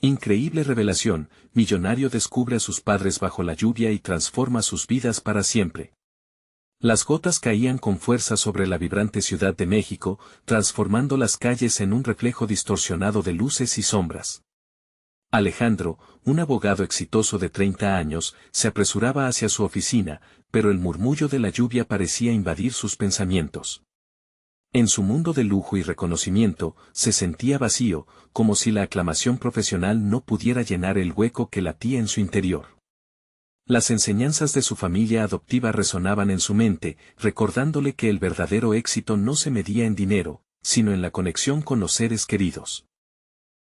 Increíble revelación, millonario descubre a sus padres bajo la lluvia y transforma sus vidas para siempre. Las gotas caían con fuerza sobre la vibrante Ciudad de México, transformando las calles en un reflejo distorsionado de luces y sombras. Alejandro, un abogado exitoso de 30 años, se apresuraba hacia su oficina, pero el murmullo de la lluvia parecía invadir sus pensamientos. En su mundo de lujo y reconocimiento, se sentía vacío, como si la aclamación profesional no pudiera llenar el hueco que latía en su interior. Las enseñanzas de su familia adoptiva resonaban en su mente, recordándole que el verdadero éxito no se medía en dinero, sino en la conexión con los seres queridos.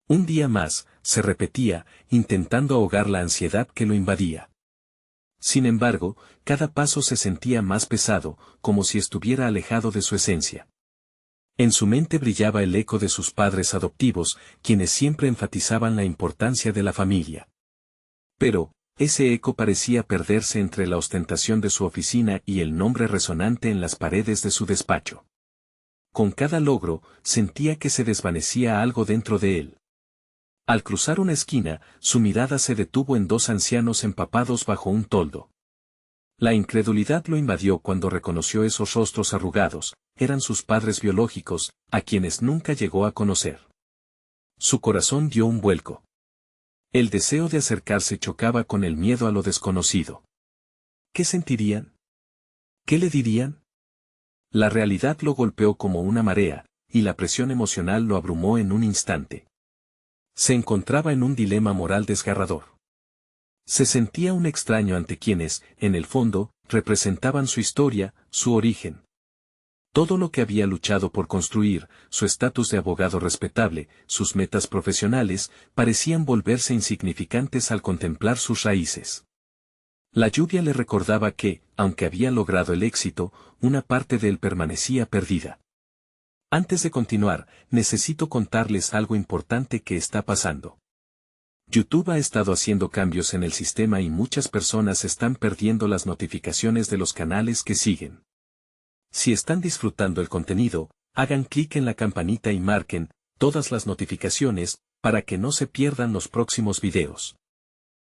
Un día más, se repetía, intentando ahogar la ansiedad que lo invadía. Sin embargo, cada paso se sentía más pesado, como si estuviera alejado de su esencia. En su mente brillaba el eco de sus padres adoptivos, quienes siempre enfatizaban la importancia de la familia. Pero, ese eco parecía perderse entre la ostentación de su oficina y el nombre resonante en las paredes de su despacho. Con cada logro, sentía que se desvanecía algo dentro de él. Al cruzar una esquina, su mirada se detuvo en dos ancianos empapados bajo un toldo. La incredulidad lo invadió cuando reconoció esos rostros arrugados, eran sus padres biológicos, a quienes nunca llegó a conocer. Su corazón dio un vuelco. El deseo de acercarse chocaba con el miedo a lo desconocido. ¿Qué sentirían? ¿Qué le dirían? La realidad lo golpeó como una marea, y la presión emocional lo abrumó en un instante. Se encontraba en un dilema moral desgarrador. Se sentía un extraño ante quienes, en el fondo, representaban su historia, su origen. Todo lo que había luchado por construir, su estatus de abogado respetable, sus metas profesionales, parecían volverse insignificantes al contemplar sus raíces. La lluvia le recordaba que, aunque había logrado el éxito, una parte de él permanecía perdida. Antes de continuar, necesito contarles algo importante que está pasando. YouTube ha estado haciendo cambios en el sistema y muchas personas están perdiendo las notificaciones de los canales que siguen. Si están disfrutando el contenido, hagan clic en la campanita y marquen todas las notificaciones para que no se pierdan los próximos videos.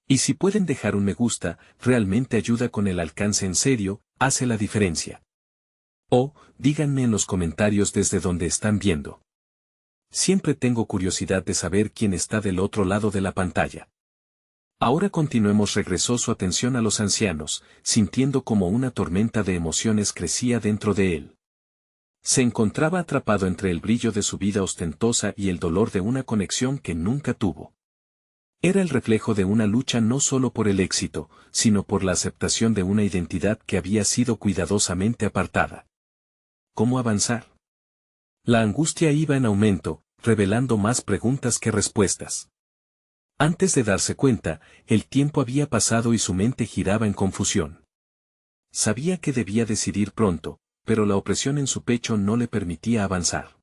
Y si pueden dejar un me gusta, realmente ayuda con el alcance en serio, hace la diferencia. O, díganme en los comentarios desde donde están viendo. Siempre tengo curiosidad de saber quién está del otro lado de la pantalla. Ahora continuemos. Regresó su atención a los ancianos, sintiendo como una tormenta de emociones crecía dentro de él. Se encontraba atrapado entre el brillo de su vida ostentosa y el dolor de una conexión que nunca tuvo. Era el reflejo de una lucha no solo por el éxito, sino por la aceptación de una identidad que había sido cuidadosamente apartada. ¿Cómo avanzar? La angustia iba en aumento, revelando más preguntas que respuestas. Antes de darse cuenta, el tiempo había pasado y su mente giraba en confusión. Sabía que debía decidir pronto, pero la opresión en su pecho no le permitía avanzar.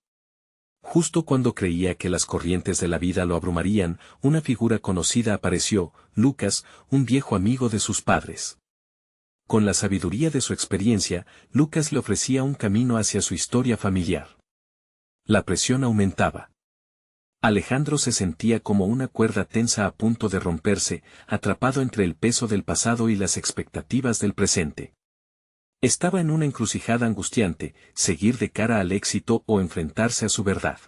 Justo cuando creía que las corrientes de la vida lo abrumarían, una figura conocida apareció, Lucas, un viejo amigo de sus padres. Con la sabiduría de su experiencia, Lucas le ofrecía un camino hacia su historia familiar. La presión aumentaba. Alejandro se sentía como una cuerda tensa a punto de romperse, atrapado entre el peso del pasado y las expectativas del presente. Estaba en una encrucijada angustiante, seguir de cara al éxito o enfrentarse a su verdad.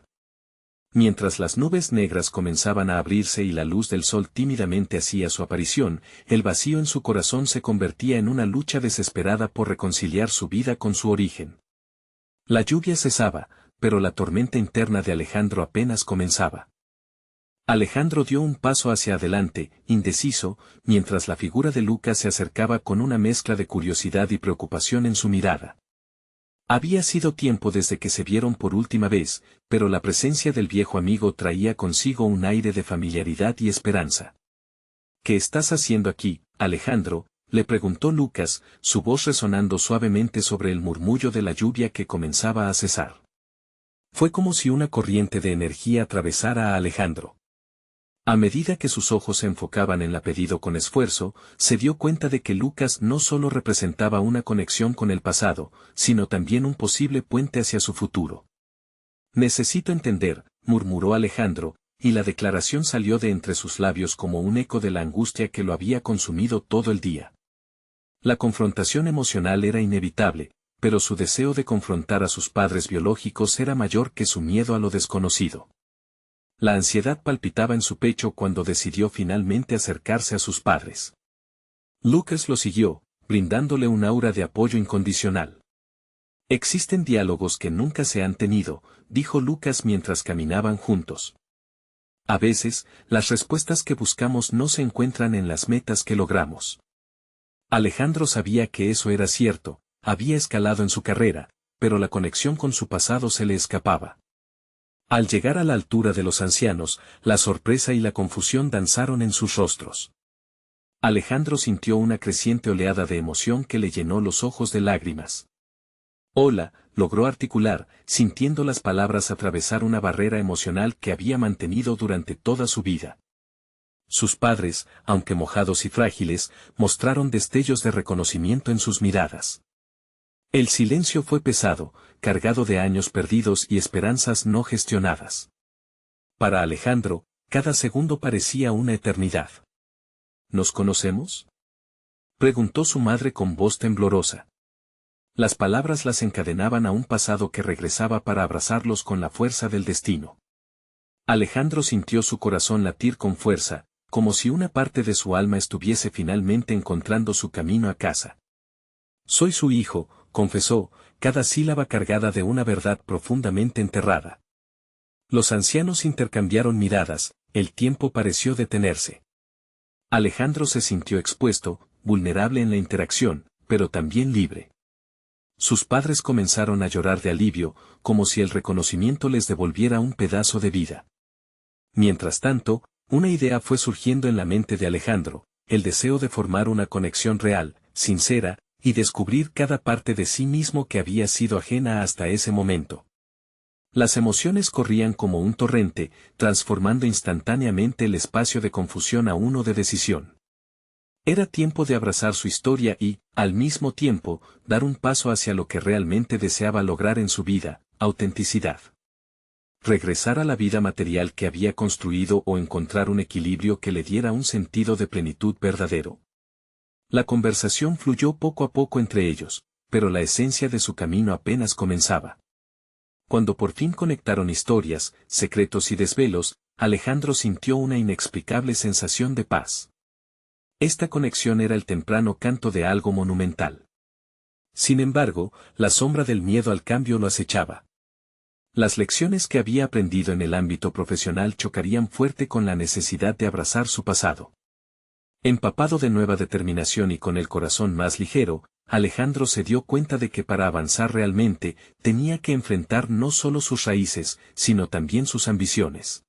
Mientras las nubes negras comenzaban a abrirse y la luz del sol tímidamente hacía su aparición, el vacío en su corazón se convertía en una lucha desesperada por reconciliar su vida con su origen. La lluvia cesaba, pero la tormenta interna de Alejandro apenas comenzaba. Alejandro dio un paso hacia adelante, indeciso, mientras la figura de Lucas se acercaba con una mezcla de curiosidad y preocupación en su mirada. Había sido tiempo desde que se vieron por última vez, pero la presencia del viejo amigo traía consigo un aire de familiaridad y esperanza. ¿Qué estás haciendo aquí, Alejandro?, le preguntó Lucas, su voz resonando suavemente sobre el murmullo de la lluvia que comenzaba a cesar. Fue como si una corriente de energía atravesara a Alejandro. A medida que sus ojos se enfocaban en la pedido con esfuerzo, se dio cuenta de que Lucas no solo representaba una conexión con el pasado, sino también un posible puente hacia su futuro. Necesito entender, murmuró Alejandro, y la declaración salió de entre sus labios como un eco de la angustia que lo había consumido todo el día. La confrontación emocional era inevitable, pero su deseo de confrontar a sus padres biológicos era mayor que su miedo a lo desconocido. La ansiedad palpitaba en su pecho cuando decidió finalmente acercarse a sus padres. Lucas lo siguió, brindándole un aura de apoyo incondicional. Existen diálogos que nunca se han tenido, dijo Lucas mientras caminaban juntos. A veces, las respuestas que buscamos no se encuentran en las metas que logramos. Alejandro sabía que eso era cierto, había escalado en su carrera, pero la conexión con su pasado se le escapaba. Al llegar a la altura de los ancianos, la sorpresa y la confusión danzaron en sus rostros. Alejandro sintió una creciente oleada de emoción que le llenó los ojos de lágrimas. Hola, logró articular, sintiendo las palabras atravesar una barrera emocional que había mantenido durante toda su vida. Sus padres, aunque mojados y frágiles, mostraron destellos de reconocimiento en sus miradas. El silencio fue pesado, cargado de años perdidos y esperanzas no gestionadas. Para Alejandro, cada segundo parecía una eternidad. ¿Nos conocemos?, preguntó su madre con voz temblorosa. Las palabras las encadenaban a un pasado que regresaba para abrazarlos con la fuerza del destino. Alejandro sintió su corazón latir con fuerza, como si una parte de su alma estuviese finalmente encontrando su camino a casa. Soy su hijo, confesó, cada sílaba cargada de una verdad profundamente enterrada. Los ancianos intercambiaron miradas, el tiempo pareció detenerse. Alejandro se sintió expuesto, vulnerable en la interacción, pero también libre. Sus padres comenzaron a llorar de alivio, como si el reconocimiento les devolviera un pedazo de vida. Mientras tanto, una idea fue surgiendo en la mente de Alejandro, el deseo de formar una conexión real, sincera, y descubrir cada parte de sí mismo que había sido ajena hasta ese momento. Las emociones corrían como un torrente, transformando instantáneamente el espacio de confusión a uno de decisión. Era tiempo de abrazar su historia y, al mismo tiempo, dar un paso hacia lo que realmente deseaba lograr en su vida, autenticidad. Regresar a la vida material que había construido o encontrar un equilibrio que le diera un sentido de plenitud verdadero. La conversación fluyó poco a poco entre ellos, pero la esencia de su camino apenas comenzaba. Cuando por fin conectaron historias, secretos y desvelos, Alejandro sintió una inexplicable sensación de paz. Esta conexión era el temprano canto de algo monumental. Sin embargo, la sombra del miedo al cambio lo acechaba. Las lecciones que había aprendido en el ámbito profesional chocarían fuerte con la necesidad de abrazar su pasado. Empapado de nueva determinación y con el corazón más ligero, Alejandro se dio cuenta de que para avanzar realmente, tenía que enfrentar no solo sus raíces, sino también sus ambiciones.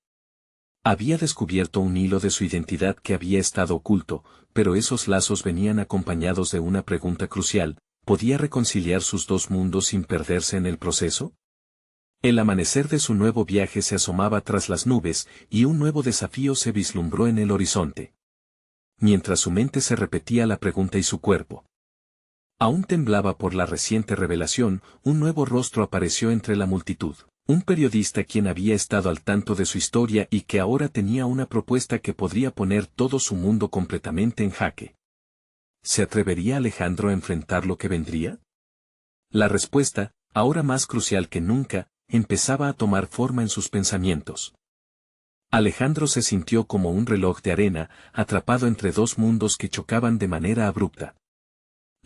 Había descubierto un hilo de su identidad que había estado oculto, pero esos lazos venían acompañados de una pregunta crucial: ¿podía reconciliar sus dos mundos sin perderse en el proceso? El amanecer de su nuevo viaje se asomaba tras las nubes, y un nuevo desafío se vislumbró en el horizonte. Mientras su mente se repetía la pregunta y su cuerpo aún temblaba por la reciente revelación, un nuevo rostro apareció entre la multitud. Un periodista quien había estado al tanto de su historia y que ahora tenía una propuesta que podría poner todo su mundo completamente en jaque. ¿Se atrevería Alejandro a enfrentar lo que vendría? La respuesta, ahora más crucial que nunca, empezaba a tomar forma en sus pensamientos. Alejandro se sintió como un reloj de arena, atrapado entre dos mundos que chocaban de manera abrupta.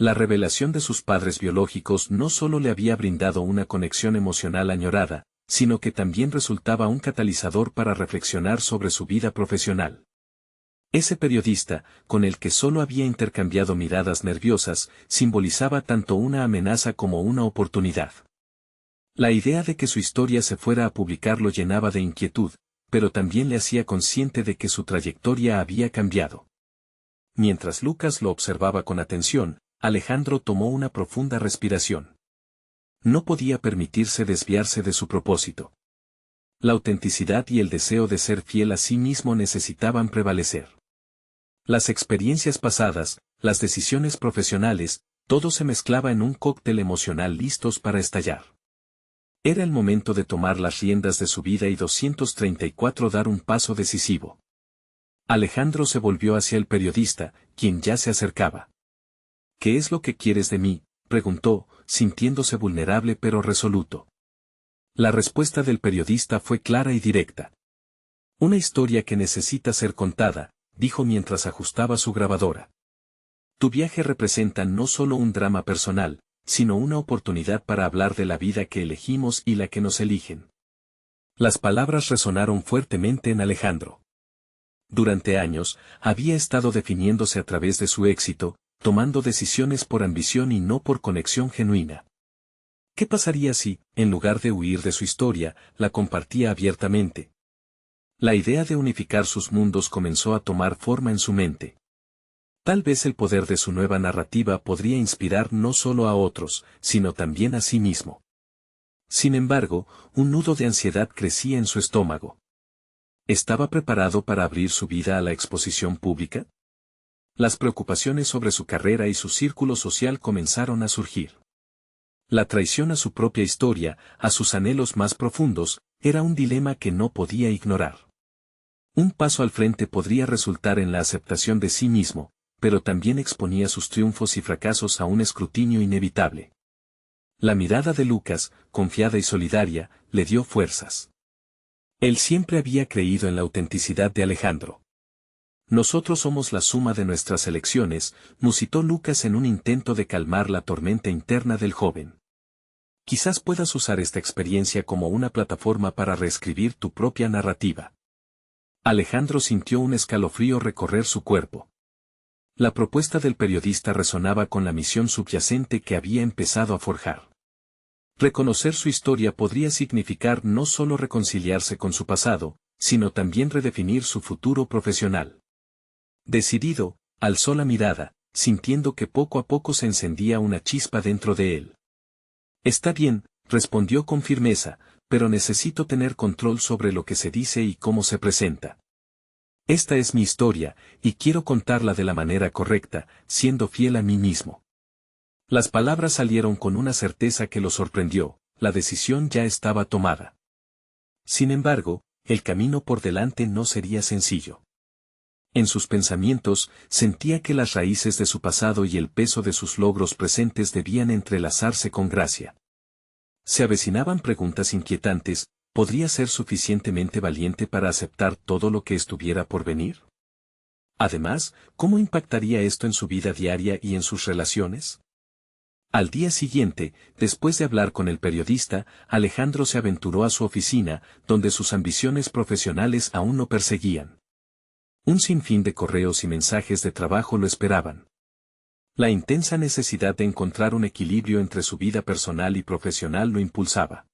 La revelación de sus padres biológicos no solo le había brindado una conexión emocional añorada, sino que también resultaba un catalizador para reflexionar sobre su vida profesional. Ese periodista, con el que solo había intercambiado miradas nerviosas, simbolizaba tanto una amenaza como una oportunidad. La idea de que su historia se fuera a publicar lo llenaba de inquietud, pero también le hacía consciente de que su trayectoria había cambiado. Mientras Lucas lo observaba con atención, Alejandro tomó una profunda respiración. No podía permitirse desviarse de su propósito. La autenticidad y el deseo de ser fiel a sí mismo necesitaban prevalecer. Las experiencias pasadas, las decisiones profesionales, todo se mezclaba en un cóctel emocional listos para estallar. Era el momento de tomar las riendas de su vida y 234 dar un paso decisivo. Alejandro se volvió hacia el periodista, quien ya se acercaba. ¿Qué es lo que quieres de mí?, preguntó, sintiéndose vulnerable pero resoluto. La respuesta del periodista fue clara y directa. Una historia que necesita ser contada, dijo mientras ajustaba su grabadora. Tu viaje representa no solo un drama personal, sino una oportunidad para hablar de la vida que elegimos y la que nos eligen. Las palabras resonaron fuertemente en Alejandro. Durante años, había estado definiéndose a través de su éxito, tomando decisiones por ambición y no por conexión genuina. ¿Qué pasaría si, en lugar de huir de su historia, la compartía abiertamente? La idea de unificar sus mundos comenzó a tomar forma en su mente. Tal vez el poder de su nueva narrativa podría inspirar no solo a otros, sino también a sí mismo. Sin embargo, un nudo de ansiedad crecía en su estómago. ¿Estaba preparado para abrir su vida a la exposición pública? Las preocupaciones sobre su carrera y su círculo social comenzaron a surgir. La traición a su propia historia, a sus anhelos más profundos, era un dilema que no podía ignorar. Un paso al frente podría resultar en la aceptación de sí mismo, pero también exponía sus triunfos y fracasos a un escrutinio inevitable. La mirada de Lucas, confiada y solidaria, le dio fuerzas. Él siempre había creído en la autenticidad de Alejandro. Nosotros somos la suma de nuestras elecciones, musitó Lucas en un intento de calmar la tormenta interna del joven. Quizás puedas usar esta experiencia como una plataforma para reescribir tu propia narrativa. Alejandro sintió un escalofrío recorrer su cuerpo. La propuesta del periodista resonaba con la misión subyacente que había empezado a forjar. Reconocer su historia podría significar no solo reconciliarse con su pasado, sino también redefinir su futuro profesional. Decidido, alzó la mirada, sintiendo que poco a poco se encendía una chispa dentro de él. Está bien, respondió con firmeza, pero necesito tener control sobre lo que se dice y cómo se presenta. Esta es mi historia, y quiero contarla de la manera correcta, siendo fiel a mí mismo. Las palabras salieron con una certeza que lo sorprendió, la decisión ya estaba tomada. Sin embargo, el camino por delante no sería sencillo. En sus pensamientos, sentía que las raíces de su pasado y el peso de sus logros presentes debían entrelazarse con gracia. Se avecinaban preguntas inquietantes. ¿Podría ser suficientemente valiente para aceptar todo lo que estuviera por venir? Además, ¿cómo impactaría esto en su vida diaria y en sus relaciones? Al día siguiente, después de hablar con el periodista, Alejandro se aventuró a su oficina, donde sus ambiciones profesionales aún lo perseguían. Un sinfín de correos y mensajes de trabajo lo esperaban. La intensa necesidad de encontrar un equilibrio entre su vida personal y profesional lo impulsaba.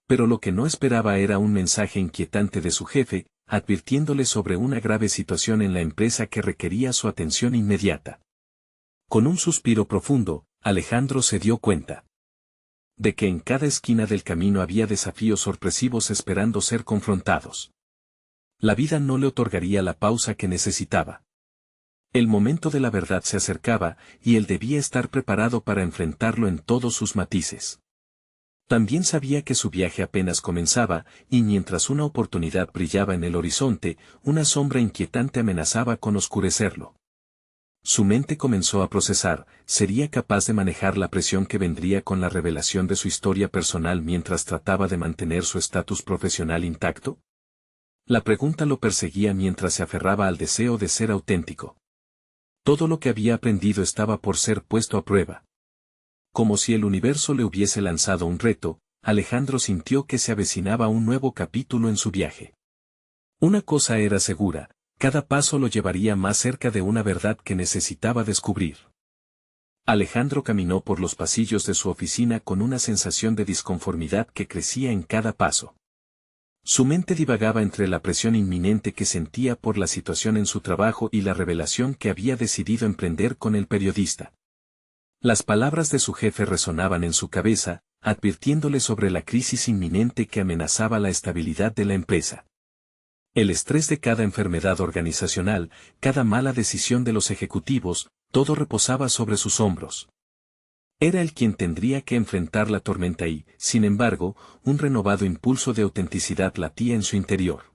Pero lo que no esperaba era un mensaje inquietante de su jefe, advirtiéndole sobre una grave situación en la empresa que requería su atención inmediata. Con un suspiro profundo, Alejandro se dio cuenta de que en cada esquina del camino había desafíos sorpresivos esperando ser confrontados. La vida no le otorgaría la pausa que necesitaba. El momento de la verdad se acercaba, y él debía estar preparado para enfrentarlo en todos sus matices. También sabía que su viaje apenas comenzaba, y mientras una oportunidad brillaba en el horizonte, una sombra inquietante amenazaba con oscurecerlo. Su mente comenzó a procesar, ¿sería capaz de manejar la presión que vendría con la revelación de su historia personal mientras trataba de mantener su estatus profesional intacto? La pregunta lo perseguía mientras se aferraba al deseo de ser auténtico. Todo lo que había aprendido estaba por ser puesto a prueba. Como si el universo le hubiese lanzado un reto, Alejandro sintió que se avecinaba un nuevo capítulo en su viaje. Una cosa era segura, cada paso lo llevaría más cerca de una verdad que necesitaba descubrir. Alejandro caminó por los pasillos de su oficina con una sensación de disconformidad que crecía en cada paso. Su mente divagaba entre la presión inminente que sentía por la situación en su trabajo y la revelación que había decidido emprender con el periodista. Las palabras de su jefe resonaban en su cabeza, advirtiéndole sobre la crisis inminente que amenazaba la estabilidad de la empresa. El estrés de cada enfermedad organizacional, cada mala decisión de los ejecutivos, todo reposaba sobre sus hombros. Era él quien tendría que enfrentar la tormenta y, sin embargo, un renovado impulso de autenticidad latía en su interior.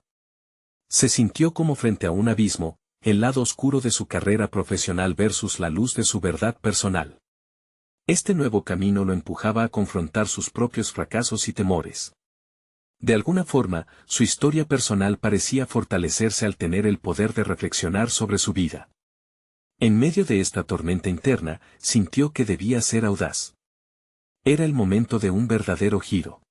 Se sintió como frente a un abismo, el lado oscuro de su carrera profesional versus la luz de su verdad personal. Este nuevo camino lo empujaba a confrontar sus propios fracasos y temores. De alguna forma, su historia personal parecía fortalecerse al tener el poder de reflexionar sobre su vida. En medio de esta tormenta interna, sintió que debía ser audaz. Era el momento de un verdadero giro.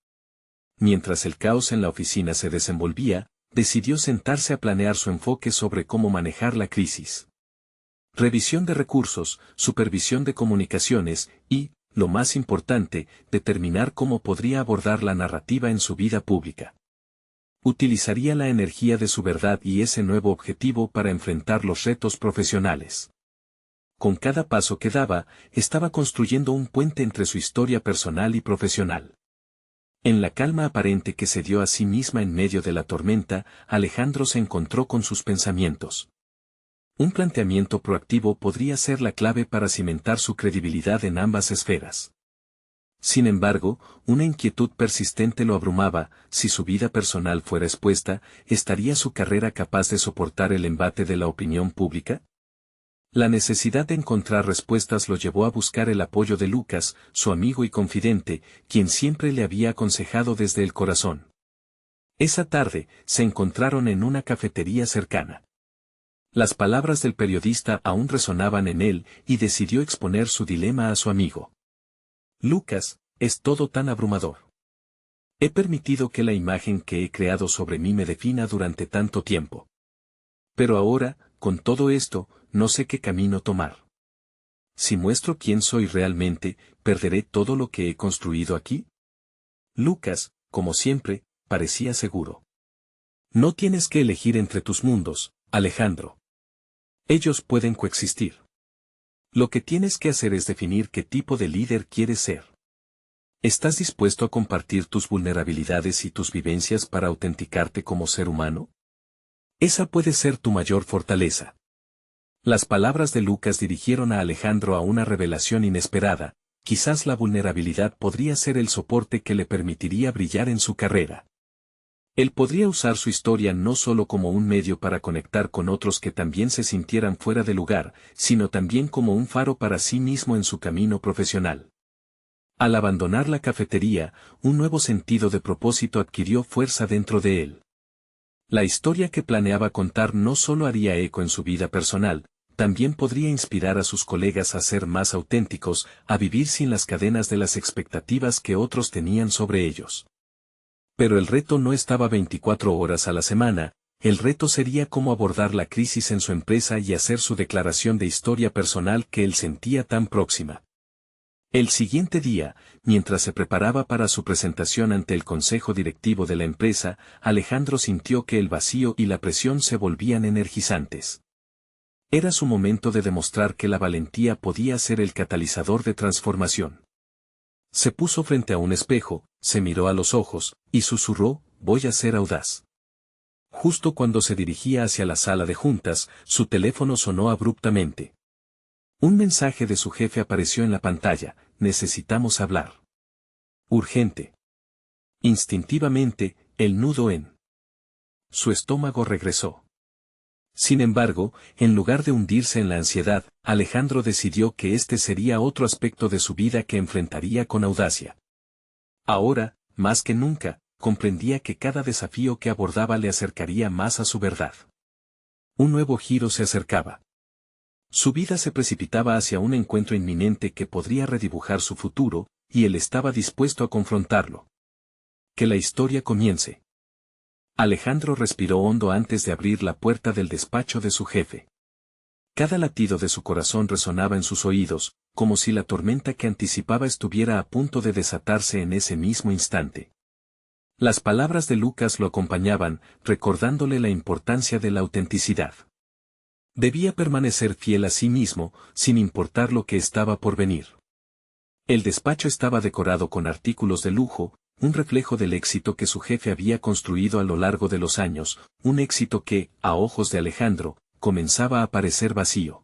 Mientras el caos en la oficina se desenvolvía, decidió sentarse a planear su enfoque sobre cómo manejar la crisis. Revisión de recursos, supervisión de comunicaciones y, lo más importante, determinar cómo podría abordar la narrativa en su vida pública. Utilizaría la energía de su verdad y ese nuevo objetivo para enfrentar los retos profesionales. Con cada paso que daba, estaba construyendo un puente entre su historia personal y profesional. En la calma aparente que se dio a sí misma en medio de la tormenta, Alejandro se encontró con sus pensamientos. Un planteamiento proactivo podría ser la clave para cimentar su credibilidad en ambas esferas. Sin embargo, una inquietud persistente lo abrumaba: si su vida personal fuera expuesta, ¿estaría su carrera capaz de soportar el embate de la opinión pública? La necesidad de encontrar respuestas lo llevó a buscar el apoyo de Lucas, su amigo y confidente, quien siempre le había aconsejado desde el corazón. Esa tarde, se encontraron en una cafetería cercana. Las palabras del periodista aún resonaban en él, y decidió exponer su dilema a su amigo. Lucas, es todo tan abrumador. He permitido que la imagen que he creado sobre mí me defina durante tanto tiempo. Pero ahora, con todo esto, no sé qué camino tomar. Si muestro quién soy realmente, ¿perderé todo lo que he construido aquí? Lucas, como siempre, parecía seguro. No tienes que elegir entre tus mundos, Alejandro. Ellos pueden coexistir. Lo que tienes que hacer es definir qué tipo de líder quieres ser. ¿Estás dispuesto a compartir tus vulnerabilidades y tus vivencias para autenticarte como ser humano? Esa puede ser tu mayor fortaleza. Las palabras de Lucas dirigieron a Alejandro a una revelación inesperada: quizás la vulnerabilidad podría ser el soporte que le permitiría brillar en su carrera. Él podría usar su historia no solo como un medio para conectar con otros que también se sintieran fuera de lugar, sino también como un faro para sí mismo en su camino profesional. Al abandonar la cafetería, un nuevo sentido de propósito adquirió fuerza dentro de él. La historia que planeaba contar no solo haría eco en su vida personal, también podría inspirar a sus colegas a ser más auténticos, a vivir sin las cadenas de las expectativas que otros tenían sobre ellos. Pero el reto no estaba 24 horas a la semana, el reto sería cómo abordar la crisis en su empresa y hacer su declaración de historia personal que él sentía tan próxima. El siguiente día, mientras se preparaba para su presentación ante el consejo directivo de la empresa, Alejandro sintió que el vacío y la presión se volvían energizantes. Era su momento de demostrar que la valentía podía ser el catalizador de transformación. Se puso frente a un espejo, se miró a los ojos, y susurró: voy a ser audaz. Justo cuando se dirigía hacia la sala de juntas, su teléfono sonó abruptamente. Un mensaje de su jefe apareció en la pantalla: necesitamos hablar. Urgente. Instintivamente, el nudo en su estómago regresó. Sin embargo, en lugar de hundirse en la ansiedad, Alejandro decidió que este sería otro aspecto de su vida que enfrentaría con audacia. Ahora, más que nunca, comprendía que cada desafío que abordaba le acercaría más a su verdad. Un nuevo giro se acercaba. Su vida se precipitaba hacia un encuentro inminente que podría redibujar su futuro, y él estaba dispuesto a confrontarlo. Que la historia comience. Alejandro respiró hondo antes de abrir la puerta del despacho de su jefe. Cada latido de su corazón resonaba en sus oídos, como si la tormenta que anticipaba estuviera a punto de desatarse en ese mismo instante. Las palabras de Lucas lo acompañaban, recordándole la importancia de la autenticidad. Debía permanecer fiel a sí mismo, sin importar lo que estaba por venir. El despacho estaba decorado con artículos de lujo, un reflejo del éxito que su jefe había construido a lo largo de los años, un éxito que, a ojos de Alejandro, comenzaba a parecer vacío.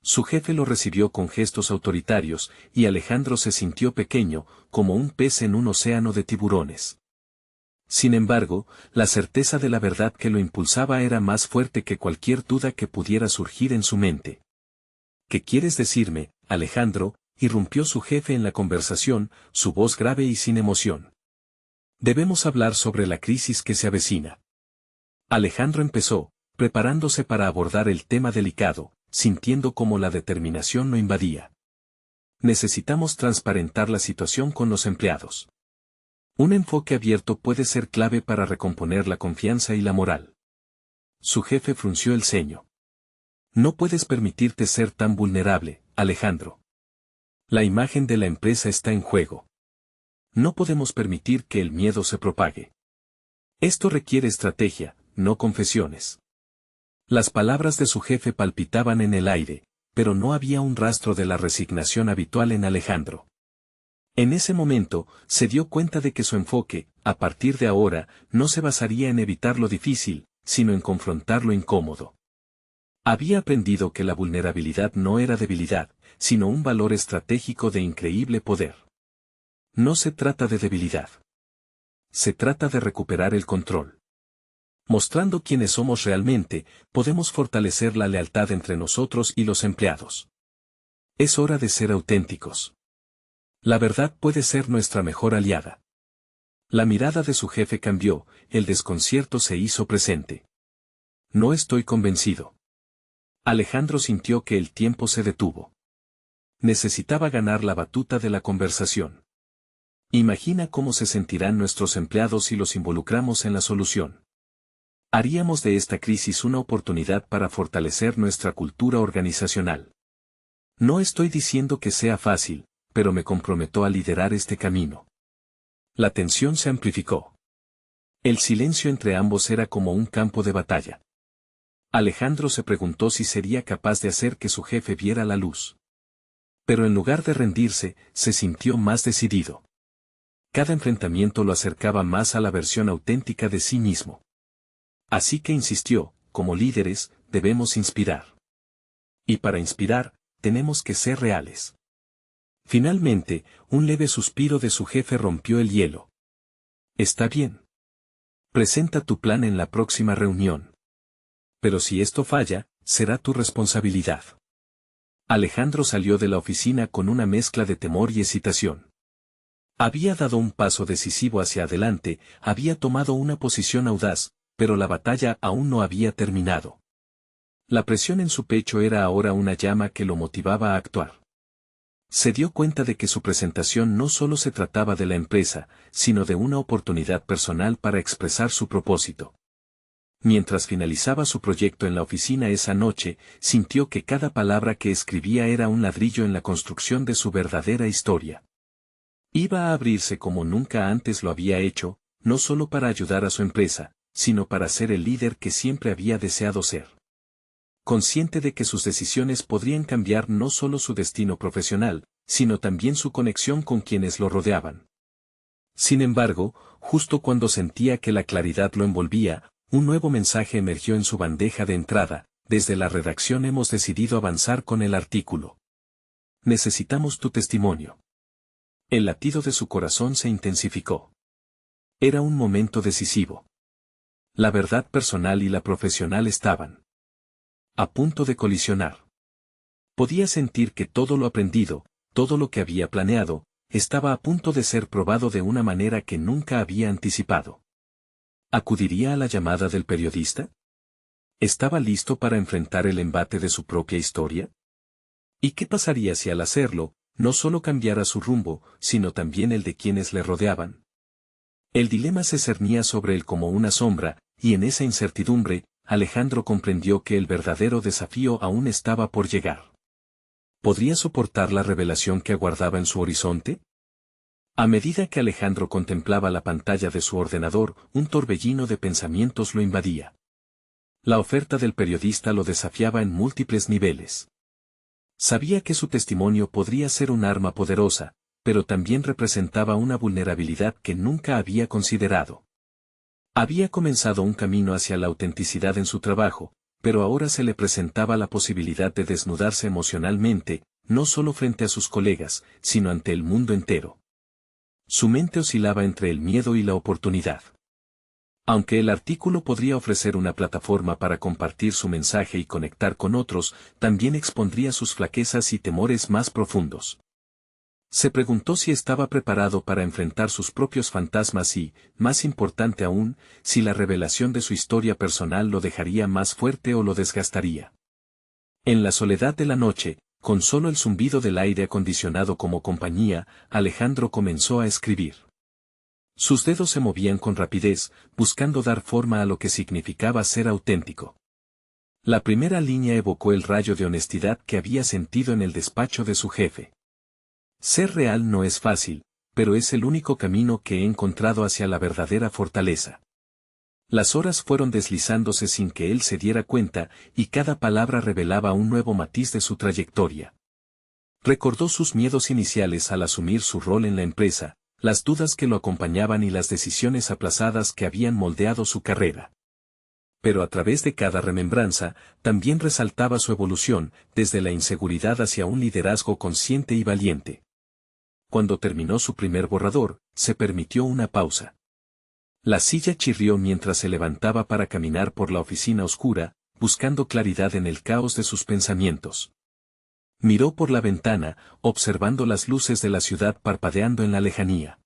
Su jefe lo recibió con gestos autoritarios, y Alejandro se sintió pequeño, como un pez en un océano de tiburones. Sin embargo, la certeza de la verdad que lo impulsaba era más fuerte que cualquier duda que pudiera surgir en su mente. ¿Qué quieres decirme, Alejandro?, irrumpió su jefe en la conversación, su voz grave y sin emoción. Debemos hablar sobre la crisis que se avecina. Alejandro empezó, preparándose para abordar el tema delicado, sintiendo cómo la determinación lo invadía. Necesitamos transparentar la situación con los empleados. Un enfoque abierto puede ser clave para recomponer la confianza y la moral. Su jefe frunció el ceño. No puedes permitirte ser tan vulnerable, Alejandro. La imagen de la empresa está en juego. No podemos permitir que el miedo se propague. Esto requiere estrategia, no confesiones. Las palabras de su jefe palpitaban en el aire, pero no había un rastro de la resignación habitual en Alejandro. En ese momento, se dio cuenta de que su enfoque, a partir de ahora, no se basaría en evitar lo difícil, sino en confrontar lo incómodo. Había aprendido que la vulnerabilidad no era debilidad, sino un valor estratégico de increíble poder. No se trata de debilidad. Se trata de recuperar el control. Mostrando quiénes somos realmente, podemos fortalecer la lealtad entre nosotros y los empleados. Es hora de ser auténticos. La verdad puede ser nuestra mejor aliada. La mirada de su jefe cambió, el desconcierto se hizo presente. No estoy convencido. Alejandro sintió que el tiempo se detuvo. Necesitaba ganar la batuta de la conversación. Imagina cómo se sentirán nuestros empleados si los involucramos en la solución. Haríamos de esta crisis una oportunidad para fortalecer nuestra cultura organizacional. No estoy diciendo que sea fácil, pero me comprometo a liderar este camino. La tensión se amplificó. El silencio entre ambos era como un campo de batalla. Alejandro se preguntó si sería capaz de hacer que su jefe viera la luz. Pero en lugar de rendirse, se sintió más decidido. Cada enfrentamiento lo acercaba más a la versión auténtica de sí mismo. Así que insistió, como líderes, debemos inspirar. Y para inspirar, tenemos que ser reales. Finalmente, un leve suspiro de su jefe rompió el hielo. Está bien. Presenta tu plan en la próxima reunión. Pero si esto falla, será tu responsabilidad. Alejandro salió de la oficina con una mezcla de temor y excitación. Había dado un paso decisivo hacia adelante, había tomado una posición audaz, pero la batalla aún no había terminado. La presión en su pecho era ahora una llama que lo motivaba a actuar. Se dio cuenta de que su presentación no solo se trataba de la empresa, sino de una oportunidad personal para expresar su propósito. Mientras finalizaba su proyecto en la oficina esa noche, sintió que cada palabra que escribía era un ladrillo en la construcción de su verdadera historia. Iba a abrirse como nunca antes lo había hecho, no solo para ayudar a su empresa, sino para ser el líder que siempre había deseado ser. Consciente de que sus decisiones podrían cambiar no solo su destino profesional, sino también su conexión con quienes lo rodeaban. Sin embargo, justo cuando sentía que la claridad lo envolvía, un nuevo mensaje emergió en su bandeja de entrada: desde la redacción hemos decidido avanzar con el artículo. Necesitamos tu testimonio. El latido de su corazón se intensificó. Era un momento decisivo. La verdad personal y la profesional estaban a punto de colisionar. Podía sentir que todo lo aprendido, todo lo que había planeado, estaba a punto de ser probado de una manera que nunca había anticipado. ¿Acudiría a la llamada del periodista? ¿Estaba listo para enfrentar el embate de su propia historia? ¿Y qué pasaría si al hacerlo, no solo cambiara su rumbo, sino también el de quienes le rodeaban? El dilema se cernía sobre él como una sombra, y en esa incertidumbre, Alejandro comprendió que el verdadero desafío aún estaba por llegar. ¿Podría soportar la revelación que aguardaba en su horizonte? A medida que Alejandro contemplaba la pantalla de su ordenador, un torbellino de pensamientos lo invadía. La oferta del periodista lo desafiaba en múltiples niveles. Sabía que su testimonio podría ser un arma poderosa, pero también representaba una vulnerabilidad que nunca había considerado. Había comenzado un camino hacia la autenticidad en su trabajo, pero ahora se le presentaba la posibilidad de desnudarse emocionalmente, no solo frente a sus colegas, sino ante el mundo entero. Su mente oscilaba entre el miedo y la oportunidad. Aunque el artículo podría ofrecer una plataforma para compartir su mensaje y conectar con otros, también expondría sus flaquezas y temores más profundos. Se preguntó si estaba preparado para enfrentar sus propios fantasmas y, más importante aún, si la revelación de su historia personal lo dejaría más fuerte o lo desgastaría. En la soledad de la noche, con solo el zumbido del aire acondicionado como compañía, Alejandro comenzó a escribir. Sus dedos se movían con rapidez, buscando dar forma a lo que significaba ser auténtico. La primera línea evocó el rayo de honestidad que había sentido en el despacho de su jefe. Ser real no es fácil, pero es el único camino que he encontrado hacia la verdadera fortaleza. Las horas fueron deslizándose sin que él se diera cuenta, y cada palabra revelaba un nuevo matiz de su trayectoria. Recordó sus miedos iniciales al asumir su rol en la empresa, las dudas que lo acompañaban y las decisiones aplazadas que habían moldeado su carrera. Pero a través de cada remembranza, también resaltaba su evolución, desde la inseguridad hacia un liderazgo consciente y valiente. Cuando terminó su primer borrador, se permitió una pausa. La silla chirrió mientras se levantaba para caminar por la oficina oscura, buscando claridad en el caos de sus pensamientos. Miró por la ventana, observando las luces de la ciudad parpadeando en la lejanía.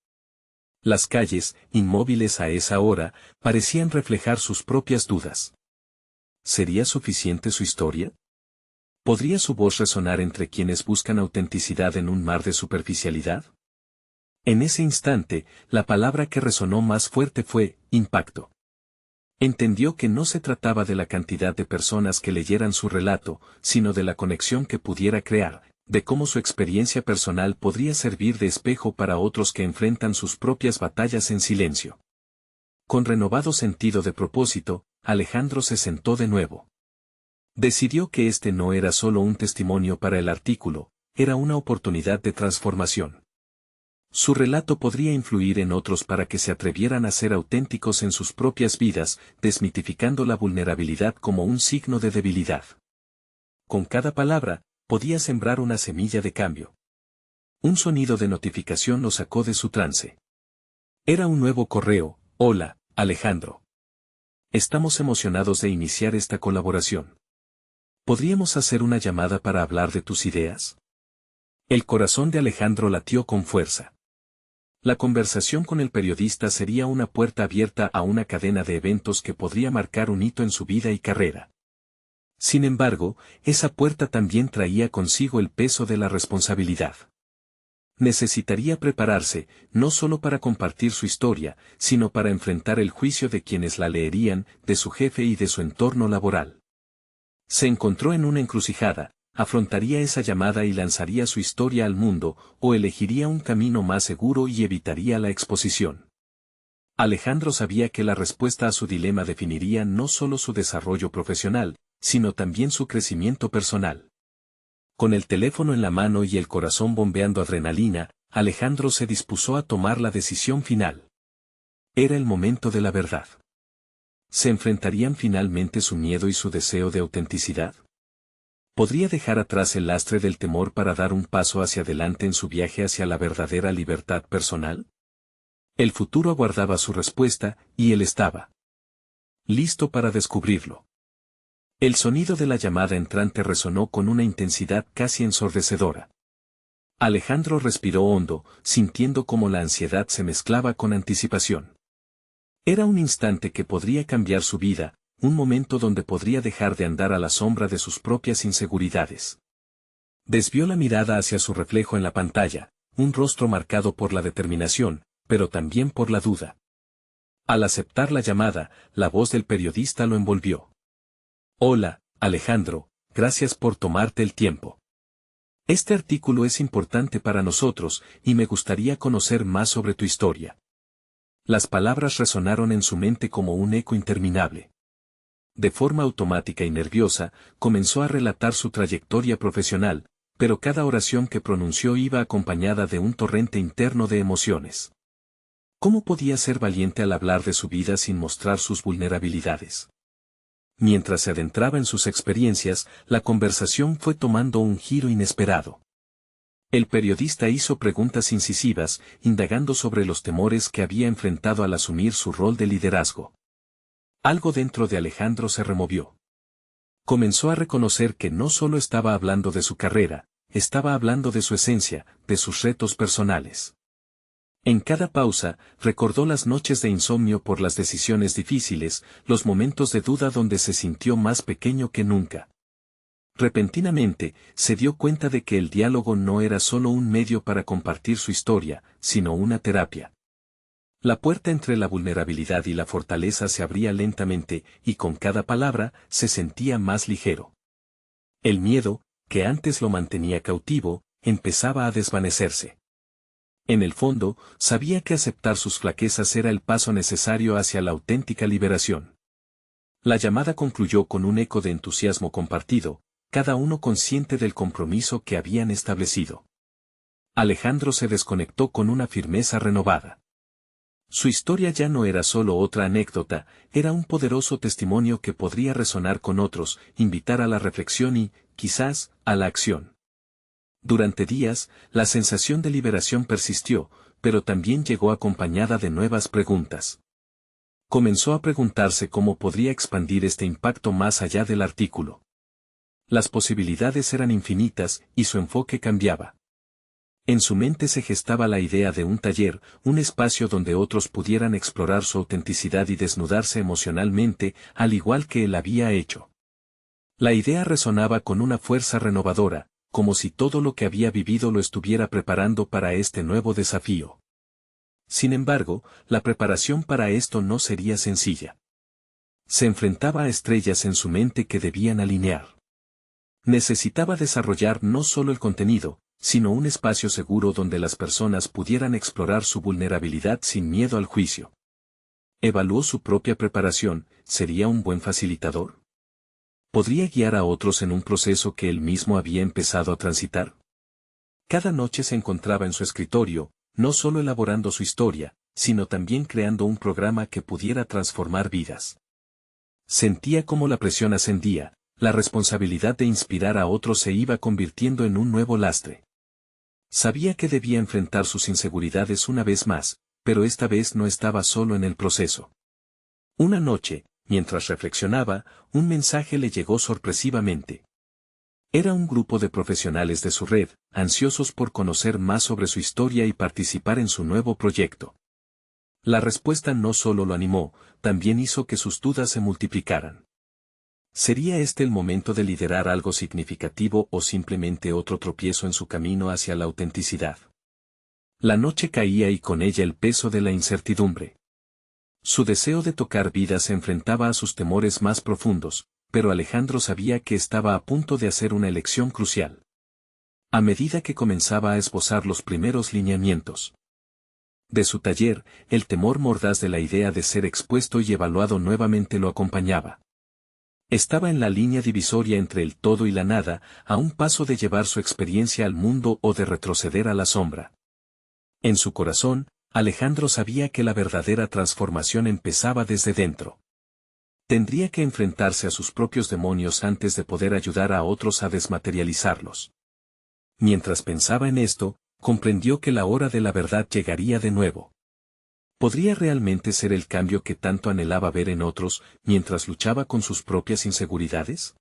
Las calles, inmóviles a esa hora, parecían reflejar sus propias dudas. ¿Sería suficiente su historia? ¿Podría su voz resonar entre quienes buscan autenticidad en un mar de superficialidad? En ese instante, la palabra que resonó más fuerte fue impacto. Entendió que no se trataba de la cantidad de personas que leyeran su relato, sino de la conexión que pudiera crear, de cómo su experiencia personal podría servir de espejo para otros que enfrentan sus propias batallas en silencio. Con renovado sentido de propósito, Alejandro se sentó de nuevo. Decidió que este no era solo un testimonio para el artículo, era una oportunidad de transformación. Su relato podría influir en otros para que se atrevieran a ser auténticos en sus propias vidas, desmitificando la vulnerabilidad como un signo de debilidad. Con cada palabra, podía sembrar una semilla de cambio. Un sonido de notificación lo sacó de su trance. Era un nuevo correo. Hola, Alejandro. Estamos emocionados de iniciar esta colaboración. ¿Podríamos hacer una llamada para hablar de tus ideas? El corazón de Alejandro latió con fuerza. La conversación con el periodista sería una puerta abierta a una cadena de eventos que podría marcar un hito en su vida y carrera. Sin embargo, esa puerta también traía consigo el peso de la responsabilidad. Necesitaría prepararse, no solo para compartir su historia, sino para enfrentar el juicio de quienes la leerían, de su jefe y de su entorno laboral. Se encontró en una encrucijada. ¿Afrontaría esa llamada y lanzaría su historia al mundo, o elegiría un camino más seguro y evitaría la exposición? Alejandro sabía que la respuesta a su dilema definiría no solo su desarrollo profesional, sino también su crecimiento personal. Con el teléfono en la mano y el corazón bombeando adrenalina, Alejandro se dispuso a tomar la decisión final. Era el momento de la verdad. ¿Se enfrentarían finalmente su miedo y su deseo de autenticidad? ¿Podría dejar atrás el lastre del temor para dar un paso hacia adelante en su viaje hacia la verdadera libertad personal? El futuro aguardaba su respuesta, y él estaba listo para descubrirlo. El sonido de la llamada entrante resonó con una intensidad casi ensordecedora. Alejandro respiró hondo, sintiendo cómo la ansiedad se mezclaba con anticipación. Era un instante que podría cambiar su vida, un momento donde podría dejar de andar a la sombra de sus propias inseguridades. Desvió la mirada hacia su reflejo en la pantalla, un rostro marcado por la determinación, pero también por la duda. Al aceptar la llamada, la voz del periodista lo envolvió. Hola, Alejandro, gracias por tomarte el tiempo. Este artículo es importante para nosotros, y me gustaría conocer más sobre tu historia. Las palabras resonaron en su mente como un eco interminable. De forma automática y nerviosa, comenzó a relatar su trayectoria profesional, pero cada oración que pronunció iba acompañada de un torrente interno de emociones. ¿Cómo podía ser valiente al hablar de su vida sin mostrar sus vulnerabilidades? Mientras se adentraba en sus experiencias, la conversación fue tomando un giro inesperado. El periodista hizo preguntas incisivas, indagando sobre los temores que había enfrentado al asumir su rol de liderazgo. Algo dentro de Alejandro se removió. Comenzó a reconocer que no solo estaba hablando de su carrera, estaba hablando de su esencia, de sus retos personales. En cada pausa, recordó las noches de insomnio por las decisiones difíciles, los momentos de duda donde se sintió más pequeño que nunca. Repentinamente, se dio cuenta de que el diálogo no era solo un medio para compartir su historia, sino una terapia. La puerta entre la vulnerabilidad y la fortaleza se abría lentamente, y con cada palabra, se sentía más ligero. El miedo, que antes lo mantenía cautivo, empezaba a desvanecerse. En el fondo, sabía que aceptar sus flaquezas era el paso necesario hacia la auténtica liberación. La llamada concluyó con un eco de entusiasmo compartido, cada uno consciente del compromiso que habían establecido. Alejandro se desconectó con una firmeza renovada. Su historia ya no era solo otra anécdota, era un poderoso testimonio que podría resonar con otros, invitar a la reflexión y, quizás, a la acción. Durante días, la sensación de liberación persistió, pero también llegó acompañada de nuevas preguntas. Comenzó a preguntarse cómo podría expandir este impacto más allá del artículo. Las posibilidades eran infinitas, y su enfoque cambiaba. En su mente se gestaba la idea de un taller, un espacio donde otros pudieran explorar su autenticidad y desnudarse emocionalmente, al igual que él había hecho. La idea resonaba con una fuerza renovadora, como si todo lo que había vivido lo estuviera preparando para este nuevo desafío. Sin embargo, la preparación para esto no sería sencilla. Se enfrentaba a estrellas en su mente que debían alinear. Necesitaba desarrollar no solo el contenido, sino un espacio seguro donde las personas pudieran explorar su vulnerabilidad sin miedo al juicio. Evaluó su propia preparación, ¿sería un buen facilitador? ¿Podría guiar a otros en un proceso que él mismo había empezado a transitar? Cada noche se encontraba en su escritorio, no solo elaborando su historia, sino también creando un programa que pudiera transformar vidas. Sentía cómo la presión ascendía, la responsabilidad de inspirar a otros se iba convirtiendo en un nuevo lastre. Sabía que debía enfrentar sus inseguridades una vez más, pero esta vez no estaba solo en el proceso. Una noche, mientras reflexionaba, un mensaje le llegó sorpresivamente. Era un grupo de profesionales de su red, ansiosos por conocer más sobre su historia y participar en su nuevo proyecto. La respuesta no solo lo animó, también hizo que sus dudas se multiplicaran. ¿Sería este el momento de liderar algo significativo o simplemente otro tropiezo en su camino hacia la autenticidad? La noche caía y con ella el peso de la incertidumbre. Su deseo de tocar vidas se enfrentaba a sus temores más profundos, pero Alejandro sabía que estaba a punto de hacer una elección crucial. A medida que comenzaba a esbozar los primeros lineamientos de su taller, el temor mordaz de la idea de ser expuesto y evaluado nuevamente lo acompañaba. Estaba en la línea divisoria entre el todo y la nada, a un paso de llevar su experiencia al mundo o de retroceder a la sombra. En su corazón, Alejandro sabía que la verdadera transformación empezaba desde dentro. Tendría que enfrentarse a sus propios demonios antes de poder ayudar a otros a desmaterializarlos. Mientras pensaba en esto, comprendió que la hora de la verdad llegaría de nuevo. ¿Podría realmente ser el cambio que tanto anhelaba ver en otros, mientras luchaba con sus propias inseguridades?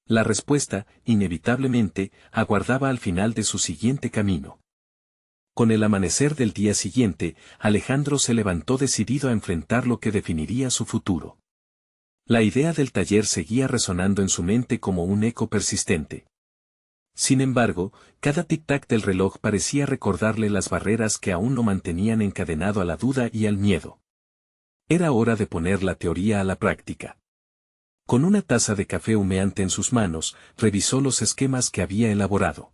La respuesta, inevitablemente, aguardaba al final de su siguiente camino. Con el amanecer del día siguiente, Alejandro se levantó decidido a enfrentar lo que definiría su futuro. La idea del taller seguía resonando en su mente como un eco persistente. Sin embargo, cada tic-tac del reloj parecía recordarle las barreras que aún lo mantenían encadenado a la duda y al miedo. Era hora de poner la teoría a la práctica. Con una taza de café humeante en sus manos, revisó los esquemas que había elaborado.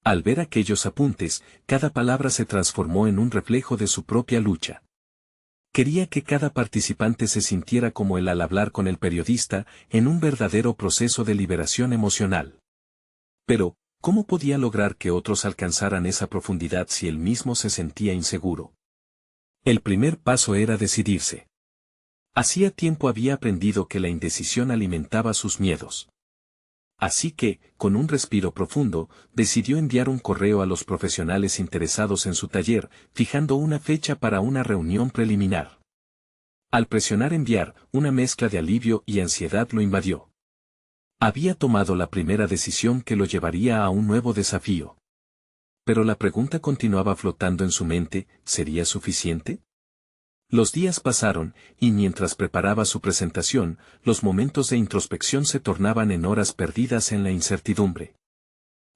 Al ver aquellos apuntes, cada palabra se transformó en un reflejo de su propia lucha. Quería que cada participante se sintiera como él al hablar con el periodista, en un verdadero proceso de liberación emocional. Pero, ¿cómo podía lograr que otros alcanzaran esa profundidad si él mismo se sentía inseguro? El primer paso era decidirse. Hacía tiempo había aprendido que la indecisión alimentaba sus miedos. Así que, con un respiro profundo, decidió enviar un correo a los profesionales interesados en su taller, fijando una fecha para una reunión preliminar. Al presionar enviar, una mezcla de alivio y ansiedad lo invadió. Había tomado la primera decisión que lo llevaría a un nuevo desafío. Pero la pregunta continuaba flotando en su mente, ¿sería suficiente? Los días pasaron, y mientras preparaba su presentación, los momentos de introspección se tornaban en horas perdidas en la incertidumbre.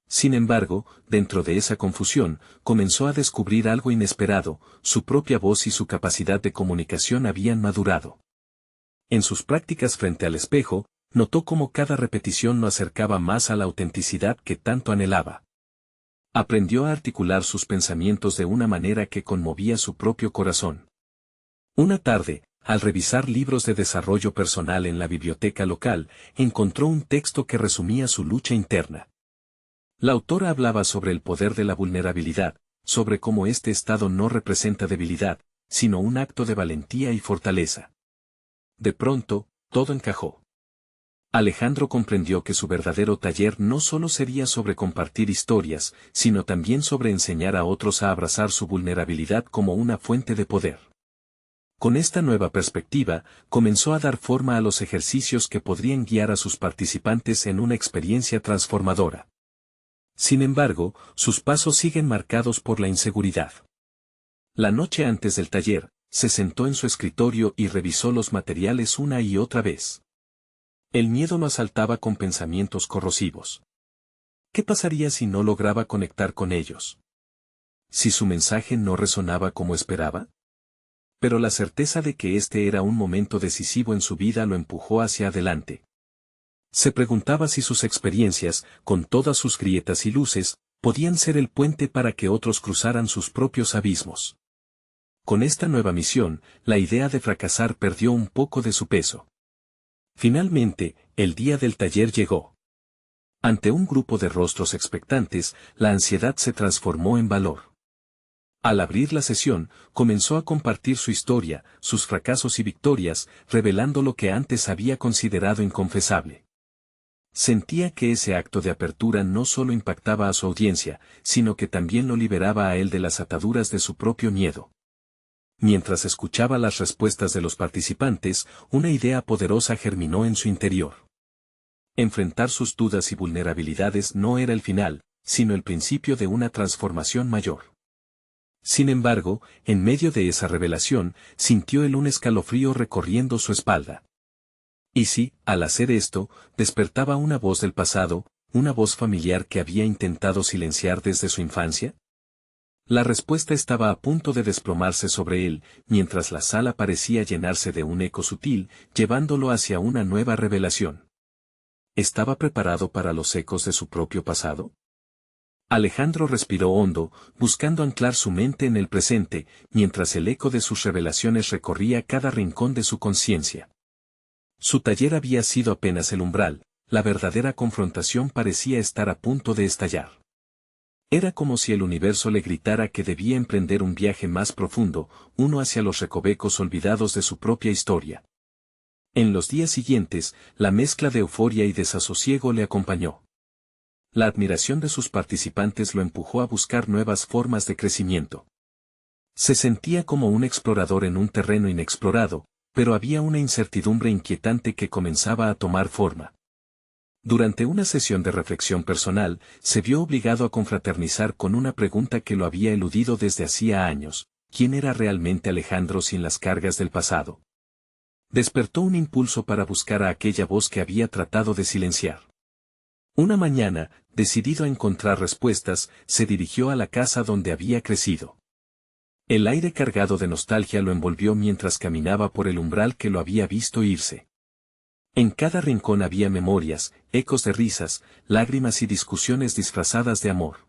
Sin embargo, dentro de esa confusión, comenzó a descubrir algo inesperado, su propia voz y su capacidad de comunicación habían madurado. En sus prácticas frente al espejo, notó cómo cada repetición lo acercaba más a la autenticidad que tanto anhelaba. Aprendió a articular sus pensamientos de una manera que conmovía su propio corazón. Una tarde, al revisar libros de desarrollo personal en la biblioteca local, encontró un texto que resumía su lucha interna. La autora hablaba sobre el poder de la vulnerabilidad, sobre cómo este estado no representa debilidad, sino un acto de valentía y fortaleza. De pronto, todo encajó. Alejandro comprendió que su verdadero taller no solo sería sobre compartir historias, sino también sobre enseñar a otros a abrazar su vulnerabilidad como una fuente de poder. Con esta nueva perspectiva, comenzó a dar forma a los ejercicios que podrían guiar a sus participantes en una experiencia transformadora. Sin embargo, sus pasos siguen marcados por la inseguridad. La noche antes del taller, se sentó en su escritorio y revisó los materiales una y otra vez. El miedo lo asaltaba con pensamientos corrosivos. ¿Qué pasaría si no lograba conectar con ellos? ¿Si su mensaje no resonaba como esperaba? Pero la certeza de que este era un momento decisivo en su vida lo empujó hacia adelante. Se preguntaba si sus experiencias, con todas sus grietas y luces, podían ser el puente para que otros cruzaran sus propios abismos. Con esta nueva misión, la idea de fracasar perdió un poco de su peso. Finalmente, el día del taller llegó. Ante un grupo de rostros expectantes, la ansiedad se transformó en valor. Al abrir la sesión, comenzó a compartir su historia, sus fracasos y victorias, revelando lo que antes había considerado inconfesable. Sentía que ese acto de apertura no solo impactaba a su audiencia, sino que también lo liberaba a él de las ataduras de su propio miedo. Mientras escuchaba las respuestas de los participantes, una idea poderosa germinó en su interior. Enfrentar sus dudas y vulnerabilidades no era el final, sino el principio de una transformación mayor. Sin embargo, en medio de esa revelación, sintió un escalofrío recorriendo su espalda. ¿Y si, al hacer esto, despertaba una voz del pasado, una voz familiar que había intentado silenciar desde su infancia? La respuesta estaba a punto de desplomarse sobre él, mientras la sala parecía llenarse de un eco sutil, llevándolo hacia una nueva revelación. ¿Estaba preparado para los ecos de su propio pasado? Alejandro respiró hondo, buscando anclar su mente en el presente, mientras el eco de sus revelaciones recorría cada rincón de su conciencia. Su taller había sido apenas el umbral, la verdadera confrontación parecía estar a punto de estallar. Era como si el universo le gritara que debía emprender un viaje más profundo, uno hacia los recovecos olvidados de su propia historia. En los días siguientes, la mezcla de euforia y desasosiego le acompañó. La admiración de sus participantes lo empujó a buscar nuevas formas de crecimiento. Se sentía como un explorador en un terreno inexplorado, pero había una incertidumbre inquietante que comenzaba a tomar forma. Durante una sesión de reflexión personal, se vio obligado a confraternizar con una pregunta que lo había eludido desde hacía años: ¿quién era realmente Alejandro sin las cargas del pasado? Despertó un impulso para buscar a aquella voz que había tratado de silenciar. Una mañana, decidido a encontrar respuestas, se dirigió a la casa donde había crecido. El aire cargado de nostalgia lo envolvió mientras caminaba por el umbral que lo había visto irse. En cada rincón había memorias, ecos de risas, lágrimas y discusiones disfrazadas de amor.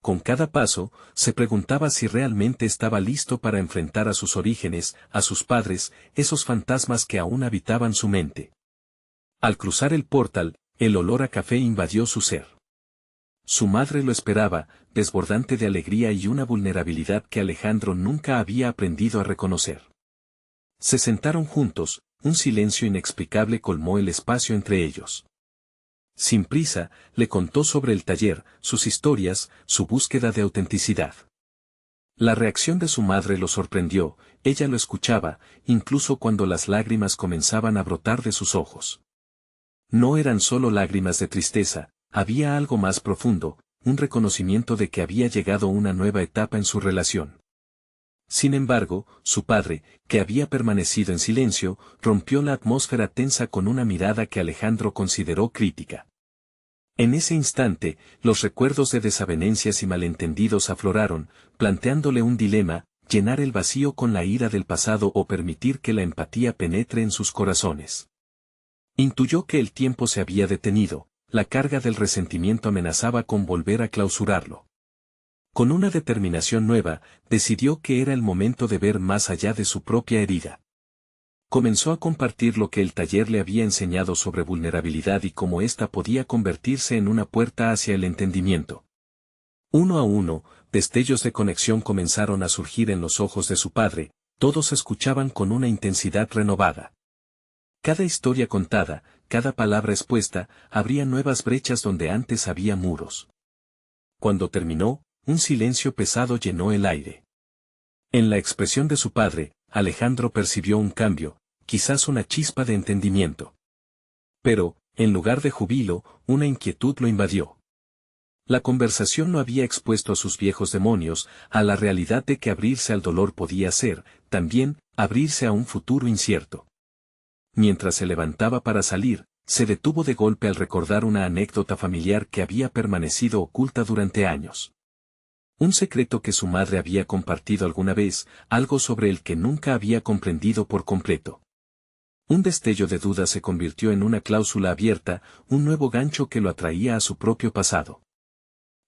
Con cada paso, se preguntaba si realmente estaba listo para enfrentar a sus orígenes, a sus padres, esos fantasmas que aún habitaban su mente. Al cruzar el portal, el olor a café invadió su ser. Su madre lo esperaba, desbordante de alegría y una vulnerabilidad que Alejandro nunca había aprendido a reconocer. Se sentaron juntos, un silencio inexplicable colmó el espacio entre ellos. Sin prisa, le contó sobre el taller, sus historias, su búsqueda de autenticidad. La reacción de su madre lo sorprendió, ella lo escuchaba, incluso cuando las lágrimas comenzaban a brotar de sus ojos. No eran solo lágrimas de tristeza, había algo más profundo, un reconocimiento de que había llegado una nueva etapa en su relación. Sin embargo, su padre, que había permanecido en silencio, rompió la atmósfera tensa con una mirada que Alejandro consideró crítica. En ese instante, los recuerdos de desavenencias y malentendidos afloraron, planteándole un dilema, llenar el vacío con la ira del pasado o permitir que la empatía penetre en sus corazones. Intuyó que el tiempo se había detenido, la carga del resentimiento amenazaba con volver a clausurarlo. Con una determinación nueva, decidió que era el momento de ver más allá de su propia herida. Comenzó a compartir lo que el taller le había enseñado sobre vulnerabilidad y cómo ésta podía convertirse en una puerta hacia el entendimiento. Uno a uno, destellos de conexión comenzaron a surgir en los ojos de su padre, todos escuchaban con una intensidad renovada. Cada historia contada, cada palabra expuesta, abría nuevas brechas donde antes había muros. Cuando terminó, un silencio pesado llenó el aire. En la expresión de su padre, Alejandro percibió un cambio, quizás una chispa de entendimiento. Pero, en lugar de júbilo, una inquietud lo invadió. La conversación lo había expuesto a sus viejos demonios, a la realidad de que abrirse al dolor podía ser, también, abrirse a un futuro incierto. Mientras se levantaba para salir, se detuvo de golpe al recordar una anécdota familiar que había permanecido oculta durante años. Un secreto que su madre había compartido alguna vez, algo sobre el que nunca había comprendido por completo. Un destello de duda se convirtió en una cláusula abierta, un nuevo gancho que lo atraía a su propio pasado.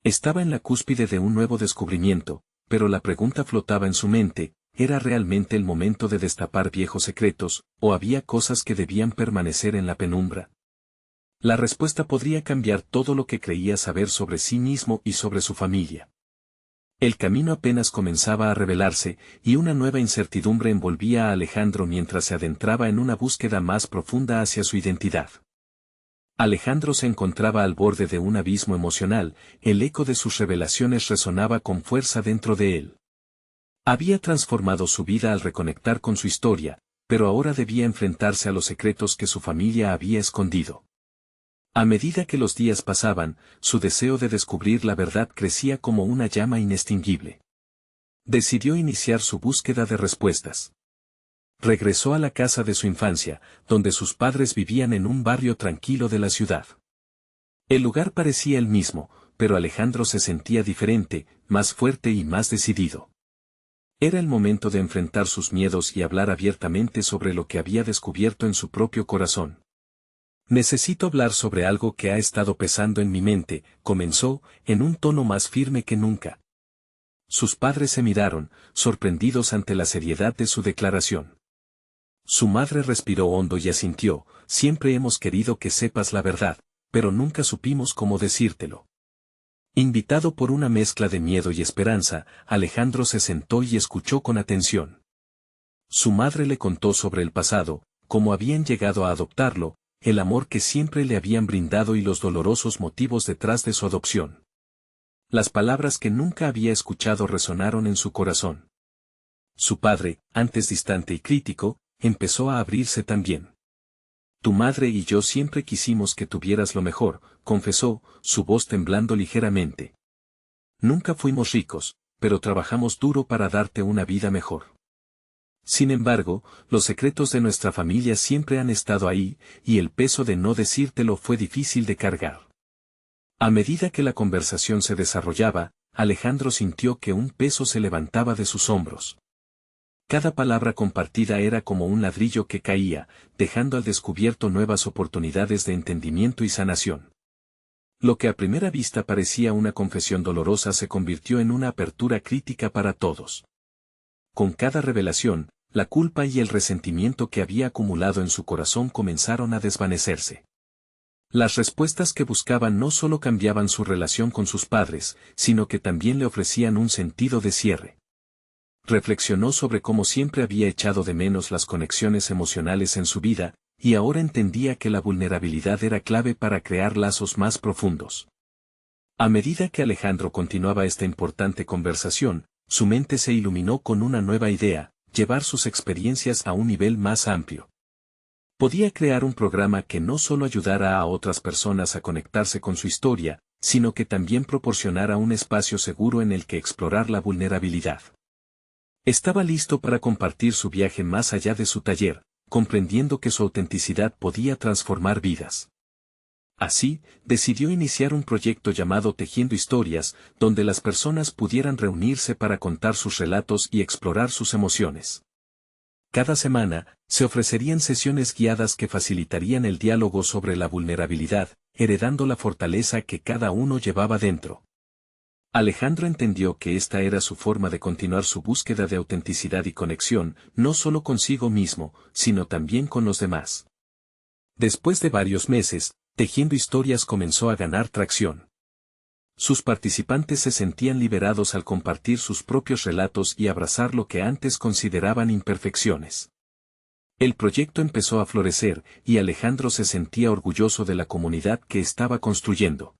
Estaba en la cúspide de un nuevo descubrimiento, pero la pregunta flotaba en su mente, ¿era realmente el momento de destapar viejos secretos, o había cosas que debían permanecer en la penumbra? La respuesta podría cambiar todo lo que creía saber sobre sí mismo y sobre su familia. El camino apenas comenzaba a revelarse, y una nueva incertidumbre envolvía a Alejandro mientras se adentraba en una búsqueda más profunda hacia su identidad. Alejandro se encontraba al borde de un abismo emocional, el eco de sus revelaciones resonaba con fuerza dentro de él. Había transformado su vida al reconectar con su historia, pero ahora debía enfrentarse a los secretos que su familia había escondido. A medida que los días pasaban, su deseo de descubrir la verdad crecía como una llama inextinguible. Decidió iniciar su búsqueda de respuestas. Regresó a la casa de su infancia, donde sus padres vivían en un barrio tranquilo de la ciudad. El lugar parecía el mismo, pero Alejandro se sentía diferente, más fuerte y más decidido. Era el momento de enfrentar sus miedos y hablar abiertamente sobre lo que había descubierto en su propio corazón. Necesito hablar sobre algo que ha estado pesando en mi mente, comenzó, en un tono más firme que nunca. Sus padres se miraron, sorprendidos ante la seriedad de su declaración. Su madre respiró hondo y asintió, siempre hemos querido que sepas la verdad, pero nunca supimos cómo decírtelo. Invitado por una mezcla de miedo y esperanza, Alejandro se sentó y escuchó con atención. Su madre le contó sobre el pasado, cómo habían llegado a adoptarlo, el amor que siempre le habían brindado y los dolorosos motivos detrás de su adopción. Las palabras que nunca había escuchado resonaron en su corazón. Su padre, antes distante y crítico, empezó a abrirse también. Tu madre y yo siempre quisimos que tuvieras lo mejor, confesó, su voz temblando ligeramente. Nunca fuimos ricos, pero trabajamos duro para darte una vida mejor. Sin embargo, los secretos de nuestra familia siempre han estado ahí, y el peso de no decírtelo fue difícil de cargar. A medida que la conversación se desarrollaba, Alejandro sintió que un peso se levantaba de sus hombros. Cada palabra compartida era como un ladrillo que caía, dejando al descubierto nuevas oportunidades de entendimiento y sanación. Lo que a primera vista parecía una confesión dolorosa se convirtió en una apertura crítica para todos. Con cada revelación, la culpa y el resentimiento que había acumulado en su corazón comenzaron a desvanecerse. Las respuestas que buscaban no solo cambiaban su relación con sus padres, sino que también le ofrecían un sentido de cierre. reflexionó sobre cómo siempre había echado de menos las conexiones emocionales en su vida, y ahora entendía que la vulnerabilidad era clave para crear lazos más profundos. A medida que Alejandro continuaba esta importante conversación, su mente se iluminó con una nueva idea: llevar sus experiencias a un nivel más amplio. Podía crear un programa que no solo ayudara a otras personas a conectarse con su historia, sino que también proporcionara un espacio seguro en el que explorar la vulnerabilidad. Estaba listo para compartir su viaje más allá de su taller, comprendiendo que su autenticidad podía transformar vidas. Así, decidió iniciar un proyecto llamado Tejiendo Historias, donde las personas pudieran reunirse para contar sus relatos y explorar sus emociones. Cada semana, se ofrecerían sesiones guiadas que facilitarían el diálogo sobre la vulnerabilidad, heredando la fortaleza que cada uno llevaba dentro. Alejandro entendió que esta era su forma de continuar su búsqueda de autenticidad y conexión, no solo consigo mismo, sino también con los demás. Después de varios meses, Tejiendo Historias comenzó a ganar tracción. Sus participantes se sentían liberados al compartir sus propios relatos y abrazar lo que antes consideraban imperfecciones. El proyecto empezó a florecer, y Alejandro se sentía orgulloso de la comunidad que estaba construyendo.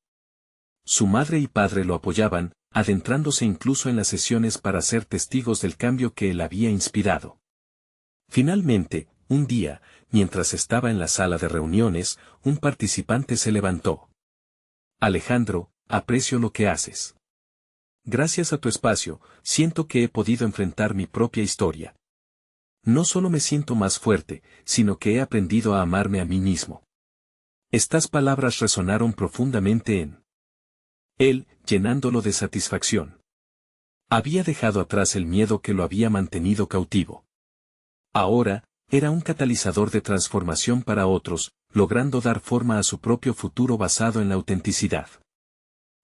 Su madre y padre lo apoyaban, adentrándose incluso en las sesiones para ser testigos del cambio que él había inspirado. Finalmente, un día, mientras estaba en la sala de reuniones, un participante se levantó. Alejandro, aprecio lo que haces. Gracias a tu espacio, siento que he podido enfrentar mi propia historia. No solo me siento más fuerte, sino que he aprendido a amarme a mí mismo. Estas palabras resonaron profundamente en él, llenándolo de satisfacción. Había dejado atrás el miedo que lo había mantenido cautivo. Ahora, era un catalizador de transformación para otros, logrando dar forma a su propio futuro basado en la autenticidad.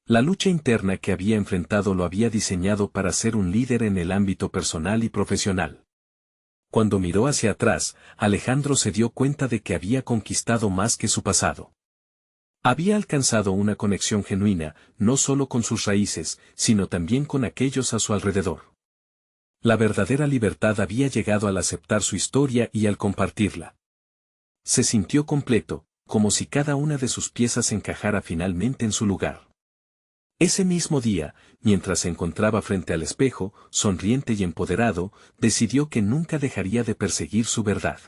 La lucha interna que había enfrentado lo había diseñado para ser un líder en el ámbito personal y profesional. Cuando miró hacia atrás, Alejandro se dio cuenta de que había conquistado más que su pasado. Había alcanzado una conexión genuina, no solo con sus raíces, sino también con aquellos a su alrededor. La verdadera libertad había llegado al aceptar su historia y al compartirla. Se sintió completo, como si cada una de sus piezas encajara finalmente en su lugar. Ese mismo día, mientras se encontraba frente al espejo, sonriente y empoderado, decidió que nunca dejaría de perseguir su verdad.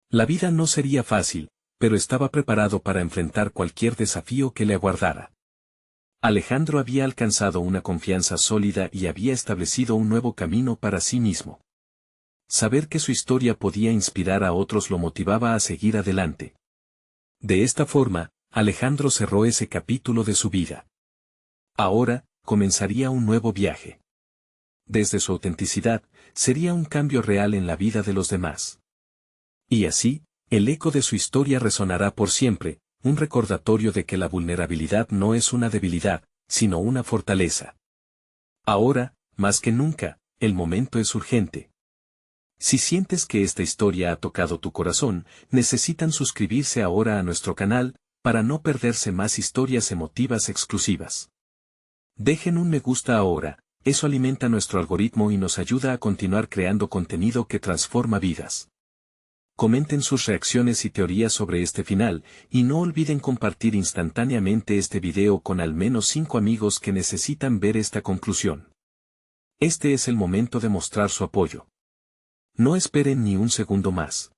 La vida no sería fácil, pero estaba preparado para enfrentar cualquier desafío que le aguardara. Alejandro había alcanzado una confianza sólida y había establecido un nuevo camino para sí mismo. Saber que su historia podía inspirar a otros lo motivaba a seguir adelante. De esta forma, Alejandro cerró ese capítulo de su vida. Ahora, comenzaría un nuevo viaje. Desde su autenticidad, sería un cambio real en la vida de los demás. Y así, el eco de su historia resonará por siempre, un recordatorio de que la vulnerabilidad no es una debilidad, sino una fortaleza. Ahora, más que nunca, el momento es urgente. Si sientes que esta historia ha tocado tu corazón, necesitan suscribirse ahora a nuestro canal, para no perderse más historias emotivas exclusivas. Dejen un me gusta ahora, eso alimenta nuestro algoritmo y nos ayuda a continuar creando contenido que transforma vidas. Comenten sus reacciones y teorías sobre este final, y no olviden compartir instantáneamente este video con al menos 5 amigos que necesitan ver esta conclusión. Este es el momento de mostrar su apoyo. No esperen ni un segundo más.